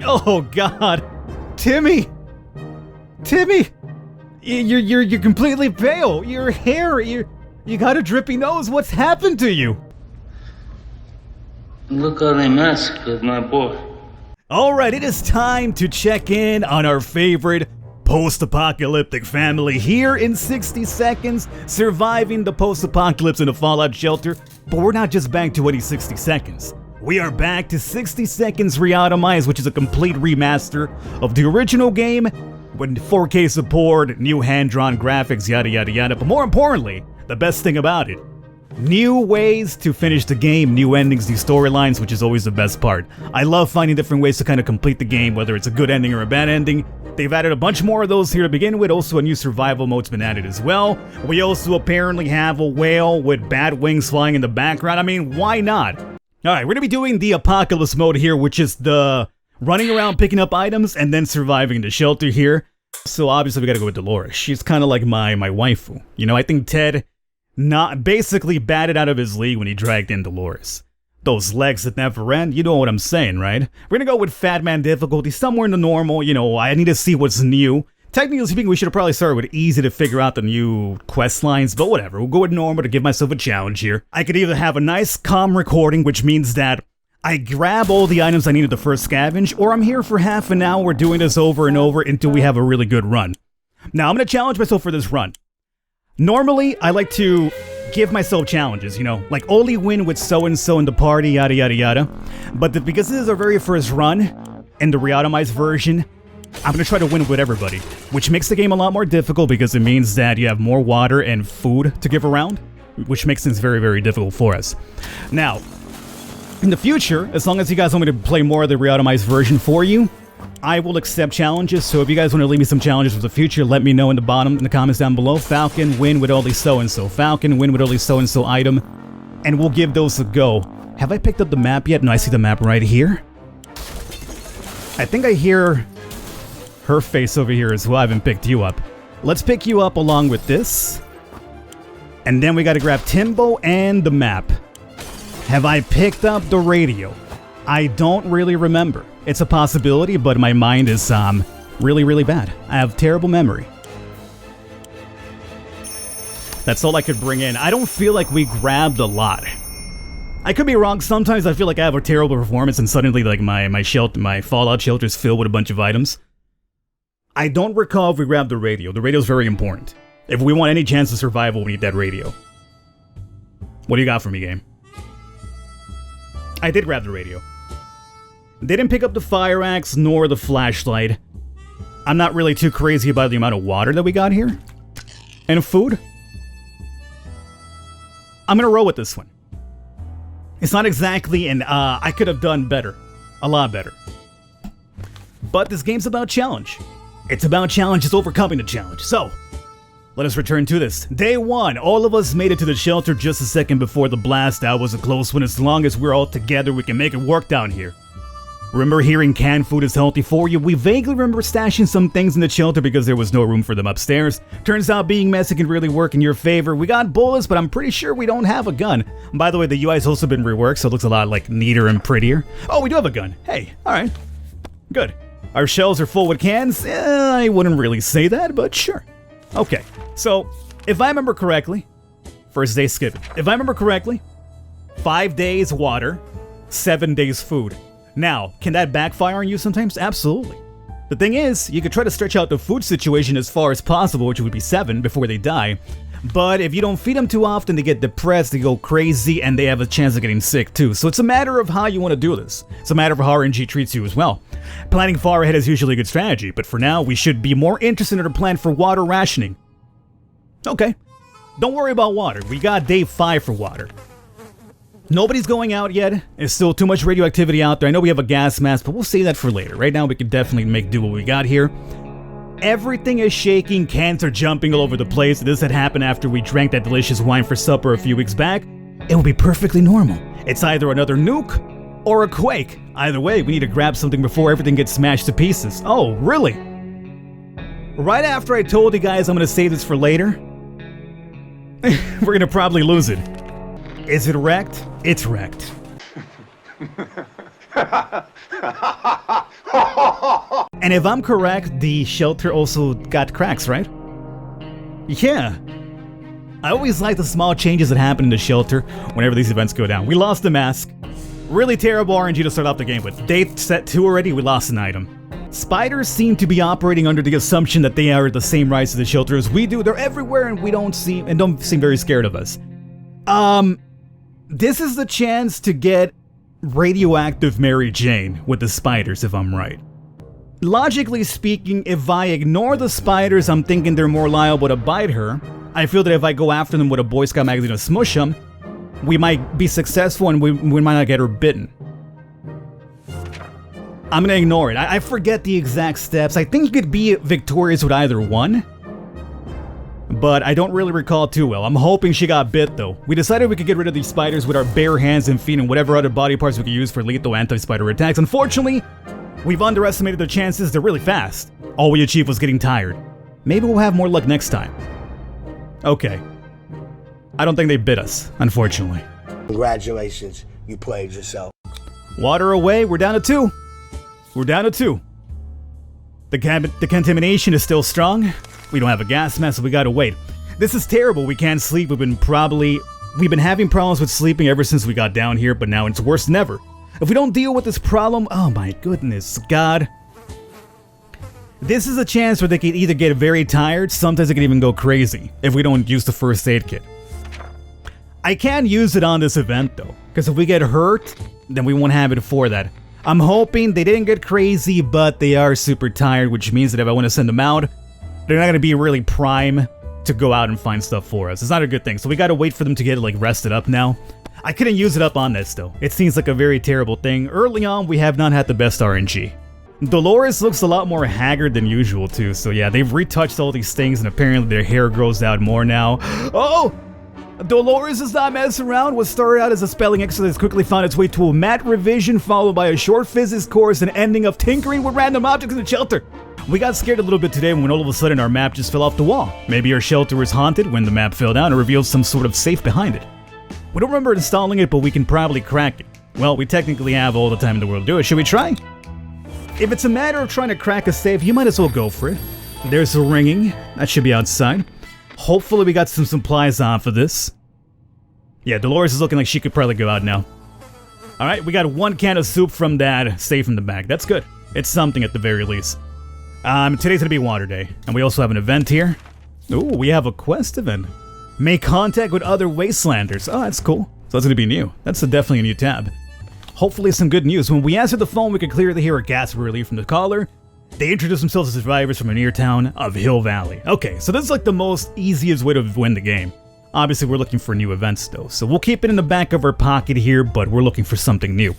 Oh God, Timmy! Timmy! You're completely pale. Your hair, you got a drippy nose. What's happened to you? Look how they mess with my boy. Alright, it is time to check in on our favorite post-apocalyptic family here in 60 seconds, surviving the post-apocalypse in a fallout shelter. But we're not just back to any 60 seconds. We are back to 60 Seconds ReAtomized, which is a complete remaster of the original game with 4K support, new hand-drawn graphics, yada yada yada. But more importantly, the best thing about it, new ways to finish the game, new endings, new storylines, which is always the best part. I love finding different ways to kind of complete the game, whether it's a good ending or a bad ending. They've added a bunch more of those here to begin with. Also, a new survival mode's been added as well. We also apparently have a whale with bat wings flying in the background. I mean, why not? Alright, we're going to be doing the apocalypse mode here, which is the running around picking up items and then surviving the shelter here. So obviously we got to go with Dolores. She's kind of like my waifu. You know, I think Ted basically batted out of his league when he dragged in Dolores. Those legs that never end, you know what I'm saying, right? We're gonna go with Fat Man difficulty, somewhere in the normal. You know, I need to see what's new. Technically speaking, we should have probably started with easy to figure out the new quest lines, but whatever. We'll go with normal to give myself a challenge here. I could either have a nice calm recording, which means that I grab all the items I need at the first scavenge, or I'm here for half an hour doing this over and over until we have a really good run. Now, I'm gonna challenge myself for this run. Normally, I like to give myself challenges, you know, like only win with so-and-so in the party, yada yada yada. But because this is our very first run in the ReAtomized version, I'm going to try to win with everybody, which makes the game a lot more difficult because it means that you have more water and food to give around, which makes things very, very difficult for us. Now, in the future, as long as you guys want me to play more of the ReAtomized version for you, I will accept challenges. So if you guys want to leave me some challenges for the future, let me know in the comments down below. Falcon, win with only so-and-so. Falcon, win with only so-and-so item. And we'll give those a go. Have I picked up the map yet? No, I see the map right here. I think I hear her face over here as well. I haven't picked you up. Let's pick you up along with this. And then we got to grab Timbo and the map. Have I picked up the radio? I don't really remember. It's a possibility, but my mind is really, really bad. I have terrible memory. That's all I could bring in. I don't feel like we grabbed a lot. I could be wrong. Sometimes I feel like I have a terrible performance and suddenly like my fallout shelter is filled with a bunch of items. I don't recall if we grabbed the radio. The radio is very important. If we want any chance of survival, we need that radio. What do you got for me, game? I did grab the radio. Didn't pick up the fire axe nor the flashlight. I'm not really too crazy about the amount of water that we got here. And food. I'm gonna roll with this one. It's not exactly an, I could have done better. A lot better. But this game's about challenge. It's about challenge, it's overcoming the challenge. So, let us return to this. Day 1, all of us made it to the shelter just a second before the blast. That was a close one. As long as we're all together, we can make it work down here. Remember hearing canned food is healthy for you? We vaguely remember stashing some things in the shelter because there was no room for them upstairs. Turns out being messy can really work in your favor. We got bullets, but I'm pretty sure we don't have a gun. By the way, the UI's also been reworked, so it looks a lot like neater and prettier. Oh, we do have a gun. Hey, alright. Good. Our shelves are full with cans? I wouldn't really say that, but sure. Okay, so, if I remember correctly, first day skipping. If I remember correctly, 5 days water, 7 days food. Now, can that backfire on you sometimes? Absolutely. The thing is, you could try to stretch out the food situation as far as possible, which would be 7 before they die. But if you don't feed them too often, they get depressed, they go crazy, and they have a chance of getting sick too. So it's a matter of how you want to do this. It's a matter of how RNG treats you as well. Planning far ahead is usually a good strategy, but for now, we should be more interested in our plan for water rationing. Okay. Don't worry about water. We got day 5 for water. Nobody's going out yet. There's still too much radioactivity out there. I know we have a gas mask, but we'll save that for later. Right now, we can definitely make do what we got here. Everything is shaking. Cans are jumping all over the place. This had happened after we drank that delicious wine for supper a few weeks back. It will be perfectly normal. It's either another nuke or a quake. Either way, we need to grab something before everything gets smashed to pieces. Oh, really? Right after I told you guys I'm going to save this for later, we're going to probably lose it. Is it wrecked? It's wrecked. And if I'm correct, the shelter also got cracks, right? Yeah. I always like the small changes that happen in the shelter whenever these events go down. We lost the mask. Really terrible RNG to start off the game with. Day set 2 already, we lost an item. Spiders seem to be operating under the assumption that they are the same rights to the shelter as we do. They're everywhere and don't seem very scared of us. This is the chance to get radioactive Mary Jane with the spiders, if I'm right. Logically speaking, if I ignore the spiders, I'm thinking they're more liable to bite her. I feel that if I go after them with a Boy Scout magazine to smush them, we might be successful and we might not get her bitten. I'm gonna ignore it. I forget the exact steps. I think you could be victorious with either one, but I don't really recall too well. I'm hoping she got bit though. We decided we could get rid of these spiders with our bare hands and feet and whatever other body parts we could use for lethal anti-spider attacks. Unfortunately, we've underestimated their chances. They're really fast. All we achieved was getting tired. Maybe we'll have more luck next time. Okay. I don't think they bit us, unfortunately. Congratulations, you played yourself. Water away, we're down to 2. We're down to 2. The contamination is still strong. We don't have a gas mask, so we gotta wait. This is terrible, we can't sleep. We've been having problems with sleeping ever since we got down here, but now it's worse than ever. If we don't deal with this problem, oh my goodness, God. This is a chance where they could either get very tired, sometimes they could even go crazy, if we don't use the first aid kit. I can use it on this event though, because if we get hurt, then we won't have it for that. I'm hoping they didn't get crazy, but they are super tired, which means that if I want to send them out, they're not going to be really prime to go out and find stuff for us. It's not a good thing, so we got to wait for them to get like rested up now. I couldn't use it up on this though. It seems like a very terrible thing. Early on, we have not had the best RNG. Dolores looks a lot more haggard than usual too, so yeah, they've retouched all these things and apparently their hair grows out more now. Oh! Dolores is not messing around. What started out as a spelling exercise quickly found its way to a math revision followed by a short physics course and ending of tinkering with random objects in the shelter. We got scared a little bit today when all of a sudden our map just fell off the wall. Maybe our shelter was haunted when the map fell down and revealed some sort of safe behind it. We don't remember installing it, but we can probably crack it. Well, we technically have all the time in the world to do it. Should we try? If it's a matter of trying to crack a safe, you might as well go for it. There's a ringing. That should be outside. Hopefully we got some supplies on for this. Yeah, Dolores is looking like she could probably go out now. Alright, we got 1 can of soup from that safe in the back. That's good. It's something at the very least. Today's gonna be Water Day. And we also have an event here. Ooh, we have a quest event. Make contact with other wastelanders. Oh, that's cool. So that's gonna be new. That's definitely a new tab. Hopefully some good news. When we answered the phone, we could clearly hear a gasp relief from the caller. They introduced themselves as survivors from a near town of Hill Valley. Okay, so this is like the most easiest way to win the game. Obviously, we're looking for new events though, so we'll keep it in the back of our pocket here, but we're looking for something new.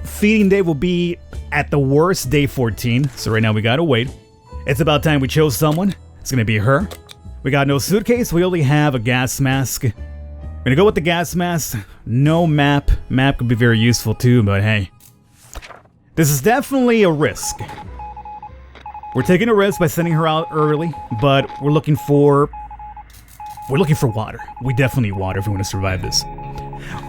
Feeding day will be at the worst day 14, so right now we gotta wait. It's about time we chose someone. It's gonna be her. We got no suitcase, we only have a gas mask. We're gonna go with the gas mask. No map. Map could be very useful too, but hey. This is definitely a risk. We're taking a risk by sending her out early, but we're looking for water. We definitely need water if we want to survive this.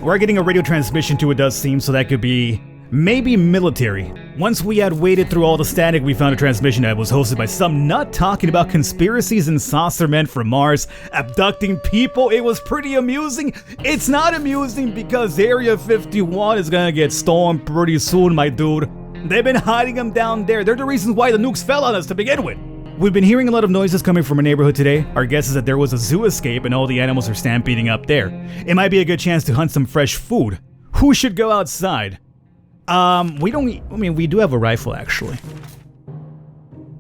We're getting a radio transmission too, it does seem, so that could be maybe military. Once we had waded through all the static, we found a transmission that was hosted by some nut talking about conspiracies and saucer men from Mars abducting people. It was pretty amusing. It's not amusing because Area 51 is gonna get stormed pretty soon, my dude. They've been hiding them down there. They're the reasons why the nukes fell on us to begin with. We've been hearing a lot of noises coming from our neighborhood today. Our guess is that there was a zoo escape and all the animals are stampeding up there. It might be a good chance to hunt some fresh food. Who should go outside? We do have a rifle actually.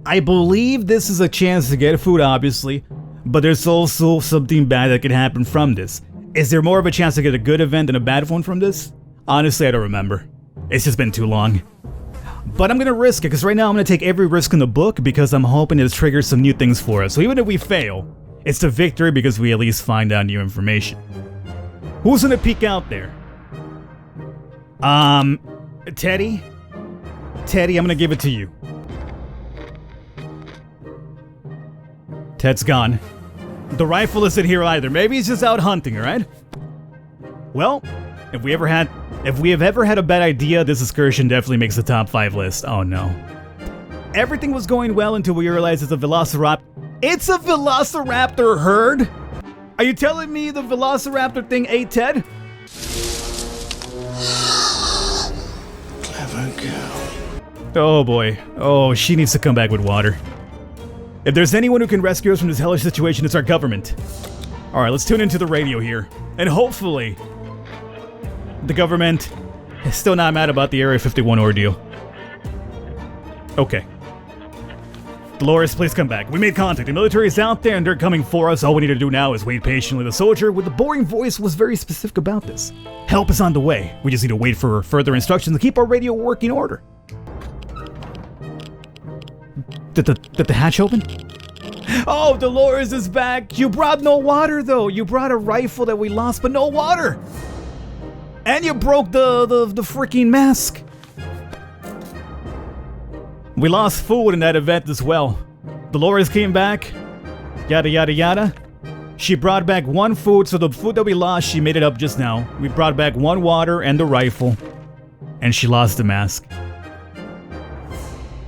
I believe this is a chance to get food, obviously, but there's also something bad that could happen from this. Is there more of a chance to get a good event than a bad one from this? Honestly, I don't remember. It's just been too long. But I'm gonna risk it, because right now I'm gonna take every risk in the book because I'm hoping it triggers some new things for us. So even if we fail, it's the victory because we at least find out new information. Who's gonna peek out there? Teddy? Teddy, I'm gonna give it to you. Ted's gone. The rifle isn't here either. Maybe he's just out hunting, alright? Well, if we have ever had a bad idea, this excursion definitely makes the top 5 list. Oh no. Everything was going well until we realized it's a velociraptor. It's a velociraptor herd? Are you telling me the velociraptor thing ate Ted? Clever girl. Oh boy. Oh, she needs to come back with water. If there's anyone who can rescue us from this hellish situation, it's our government. Alright, let's tune into the radio here. And hopefully, the government is still not mad about the Area 51 ordeal. Okay. Dolores, please come back. We made contact. The military is out there and they're coming for us. All we need to do now is wait patiently. The soldier with the boring voice was very specific about this. Help is on the way. We just need to wait for further instructions to keep our radio working order. Did the hatch open? Oh, Dolores is back. You brought no water though. You brought a rifle that we lost, but no water. And you broke the freaking mask. We lost food in that event as well. Dolores came back. Yada yada yada. She brought back one food, so the food that we lost, she made it up just now. We brought back one water and the rifle. And she lost the mask.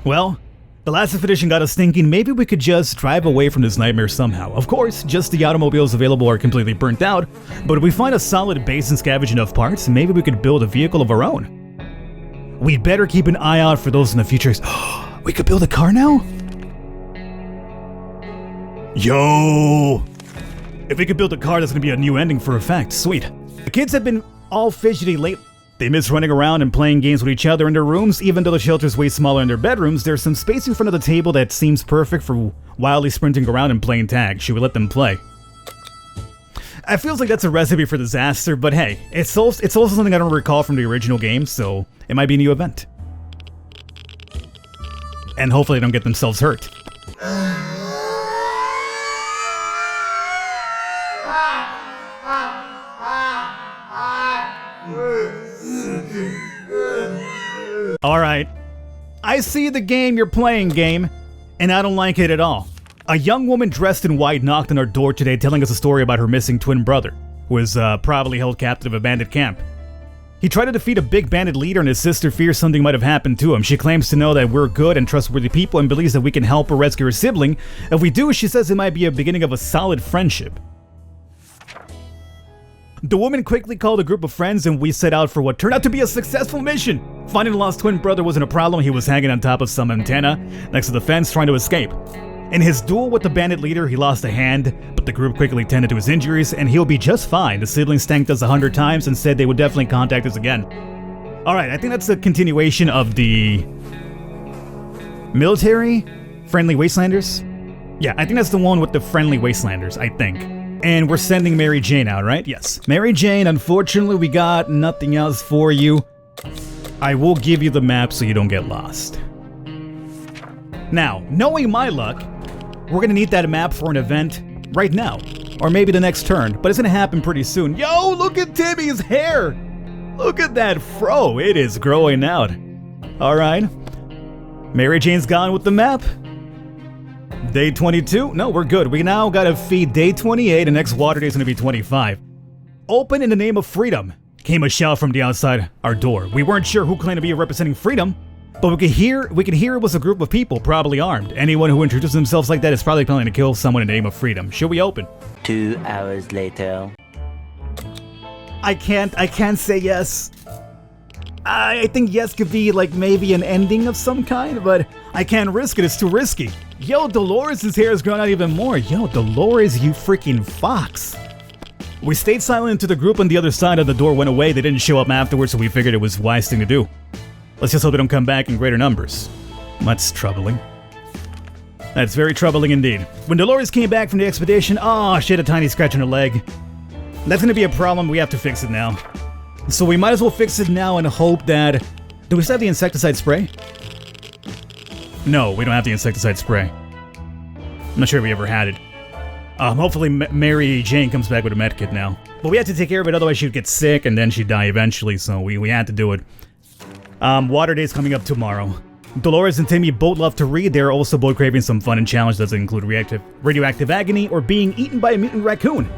Well, the last expedition got us thinking maybe we could just drive away from this nightmare somehow. Of course, just the automobiles available are completely burnt out, but if we find a solid base and scavenge enough parts, maybe we could build a vehicle of our own. We'd better keep an eye out for those in the future. We could build a car now? Yo! If we could build a car, that's gonna be a new ending for a fact. Sweet. The kids have been all fidgety lately. They miss running around and playing games with each other in their rooms. Even though the shelter's way smaller in their bedrooms, there's some space in front of the table that seems perfect for wildly sprinting around and playing tag. Should we let them play? I feels like that's a recipe for disaster, but hey, it's also something I don't recall from the original game, so it might be a new event. And hopefully they don't get themselves hurt. Alright, I see the game you're playing, game, and I don't like it at all. A young woman dressed in white knocked on our door today telling us a story about her missing twin brother, who was probably held captive of a bandit camp. He tried to defeat a big bandit leader and his sister fears something might have happened to him. She claims to know that we're good and trustworthy people and believes that we can help her rescue her sibling. If we do, she says it might be a beginning of a solid friendship. The woman quickly called a group of friends and we set out for what turned out to be a successful mission. Finding the lost twin brother wasn't a problem. He was hanging on top of some antenna next to the fence trying to escape. In his duel with the bandit leader, he lost a hand, but the group quickly tended to his injuries and he'll be just fine. The siblings thanked us 100 times and said they would definitely contact us again. Alright, I think that's the continuation of the military friendly wastelanders. Yeah, I think that's the one with the friendly wastelanders, I think. And we're sending Mary Jane out, right? Yes. Mary Jane, unfortunately, we got nothing else for you. I will give you the map so you don't get lost. Now, knowing my luck, we're gonna need that map for an event right now. Or maybe the next turn, but it's gonna happen pretty soon. Yo, look at Timmy's hair! Look at that fro, it is growing out. Alright. Mary Jane's gone with the map. Day 22? No, we're good. We now gotta feed day 28, and next water day is gonna be 25. Open in the name of freedom, came a shout from the outside our door. We weren't sure who claimed to be representing freedom, but we could hear it was a group of people, probably armed. Anyone who introduces themselves like that is probably planning to kill someone in the name of freedom. Should we open? 2 hours later. I can't say yes. I think yes could be like maybe an ending of some kind, but I can't risk it, it's too risky. Yo, Dolores' hair has grown out even more. Yo, Dolores, you freaking fox. We stayed silent until the group on the other side of the door went away. They didn't show up afterwards, so we figured it was a wise thing to do. Let's just hope they don't come back in greater numbers. That's troubling. That's very troubling indeed. When Dolores came back from the expedition, oh, she had a tiny scratch on her leg. That's gonna be a problem, we have to fix it now. So we might as well fix it now and hope that... Do we still have the insecticide spray? No, we don't have the insecticide spray. I'm not sure if we ever had it. Hopefully Mary Jane comes back with a medkit now. But we had to take care of it, otherwise she'd get sick and then she'd die eventually, so we had to do it. Water Day's coming up tomorrow. Dolores and Timmy both love to read. They're also both craving some fun and challenge that doesn't include radioactive agony or being eaten by a mutant raccoon.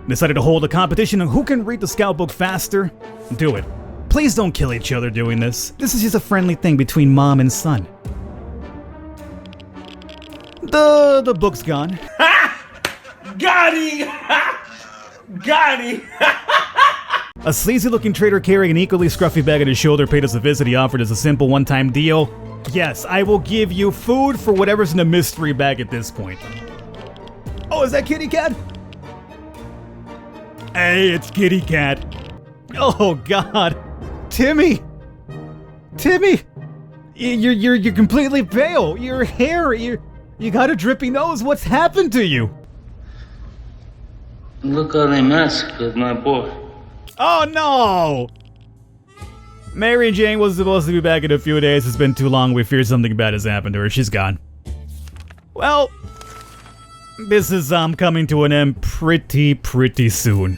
Decided to hold a competition on who can read the scout book faster. Do it. Please don't kill each other doing this. This is just a friendly thing between mom and son. The book's gone. Got him! Got him! A sleazy-looking trader carrying an equally scruffy bag on his shoulder paid us a visit. He offered us a simple one-time deal. Yes, I will give you food for whatever's in the mystery bag at this point. Oh, is that Kitty Cat? Hey, it's Kitty Cat. Oh God, Timmy, Timmy, you're completely pale. Your hair, you got a drippy nose. What's happened to you? Look how they mess with my boy. Oh no! Mary Jane was supposed to be back in a few days. It's been too long. We fear something bad has happened to her. She's gone. Well, this is coming to an end pretty soon.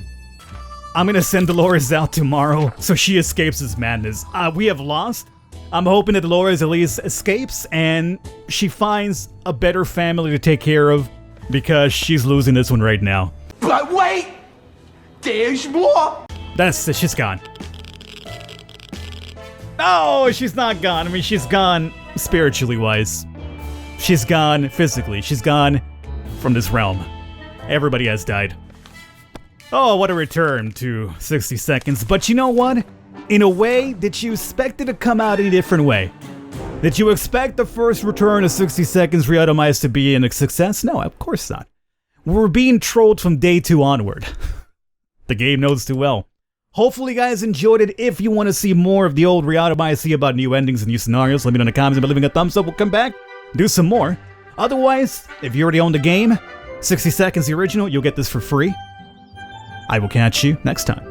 I'm gonna send Dolores out tomorrow so she escapes this madness. We have lost. I'm hoping that Dolores at least escapes and she finds a better family to take care of because she's losing this one right now. But wait! There's more! She's gone. No, she's not gone. I mean, she's gone spiritually wise. She's gone physically. She's gone from this realm. Everybody has died. Oh, what a return to 60 seconds. But you know what? In a way, did you expect it to come out in a different way? Did you expect the first return of 60 seconds ReAtomized to be a success? No, of course not. We're being trolled from day 2 onward. The game knows too well. Hopefully you guys enjoyed it. If you want to see more of the old ReAtomized, see about new endings and new scenarios, let me know in the comments and by leaving a thumbs up. We'll come back, do some more. Otherwise, if you already own the game, 60 seconds the original, you'll get this for free. I will catch you next time.